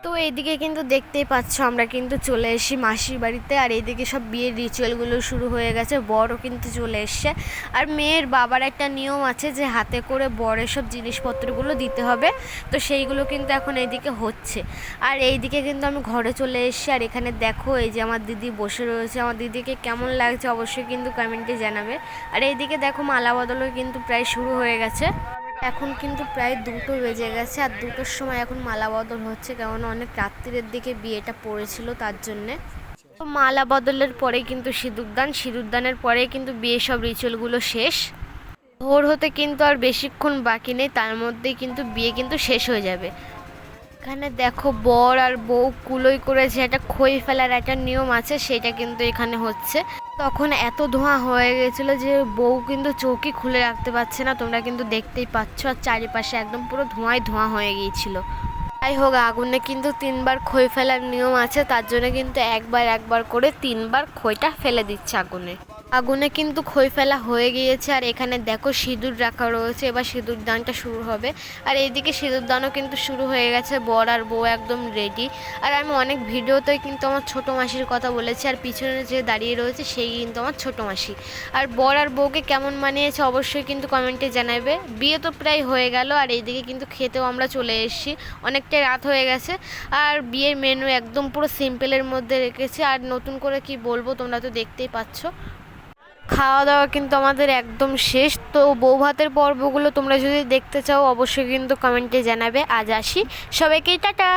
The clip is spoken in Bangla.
তো এইদিকে কিন্তু দেখতেই পাচ্ছ আমরা কিন্তু চলে এসেছি মাসির বাড়িতে। আর এইদিকে সব বিয়ের রিচুয়ালগুলো শুরু হয়ে গেছে, বরও কিন্তু চলে এসছে। আর মেয়ের বাবার একটা নিয়ম আছে যে হাতে করে বরের সব জিনিসপত্রগুলো দিতে হবে, তো সেইগুলো কিন্তু এখন এইদিকে হচ্ছে। আর এইদিকে কিন্তু আমি ঘরে চলে এসেছি। আর এখানে দেখো এই যে আমার দিদি বসে রয়েছে, আমার দিদিকে কেমন লাগছে অবশ্যই কিন্তু কমেন্টে জানাবে। আর এইদিকে দেখো মালা বদলও কিন্তু প্রায় শুরু হয়ে গেছে। এখন কিন্তু প্রায় 2টো বেজে গেছে, আর 2টোর সময় এখন মালা বদল হচ্ছে, কেমন অনেক রাত্রির দিকে বিয়েটা পড়েছিল তার জন্যে। তো মালা বদলের পরে কিন্তু সিঁদুরদানের পরে কিন্তু বিয়ে সব রিচুয়ালগুলো শেষ। ভোর হতে কিন্তু আর বেশিক্ষণ বাকি নেই, তার মধ্যেই কিন্তু বিয়ে কিন্তু শেষ হয়ে যাবে। এখানে দেখো বর আর বউ কুলোই করেছে, একটা খই ফেলার একটা নিয়ম আছে, সেটা কিন্তু এখানে হচ্ছে। তখন এত ধোঁয়া হয়ে গেছিলো যে বউ কিন্তু চৌকি খুলে রাখতে পারছে না, তোমরা কিন্তু দেখতেই পাচ্ছ। আর চারিপাশে একদম পুরো ধোঁয়ায় ধোঁয়া হয়ে গিয়েছিল। যাই হোক, আগুনে কিন্তু 3বার খই ফেলার নিয়ম আছে, তার জন্য কিন্তু একবার একবার করে 3বার খইটা ফেলে দিচ্ছে আগুনে। আগুনে কিন্তু খই ফেলা হয়ে গিয়েছে। আর এখানে দেখো সিঁদুর রাখা রয়েছে, এবার সিঁদুর দানটা শুরু হবে। আর এইদিকে সিঁদুর দানও কিন্তু শুরু হয়ে গেছে, বর আর বউ একদম রেডি। আর আমি অনেক ভিডিওতেই কিন্তু আমার ছোটো মাসির কথা বলেছি, আর পিছনে যে দাঁড়িয়ে রয়েছে সেই কিন্তু আমার ছোটো মাসি। আর বর আর বউকে কেমন মানিয়েছে অবশ্যই কিন্তু কমেন্টে জানাবে। বিয়ে তো প্রায় হয়ে গেল, আর এইদিকে কিন্তু খেতেও আমরা চলে এসেছি, অনেকটাই রাত হয়ে গেছে। আর বিয়ের মেনু একদম পুরো সিম্পলের মধ্যে রেখেছি, আর নতুন করে কি বলবো, তোমরা তো দেখতেই পাচ্ছ। খাওয়া দাওয়া কিন্তু আমাদের একদম শেষ। তো বউ ভাতের পর্বগুলো তোমরা যদি দেখতে চাও অবশ্যই কিন্তু কমেন্টে জানাবে। আজ আসি, সবাইকেই টাটা।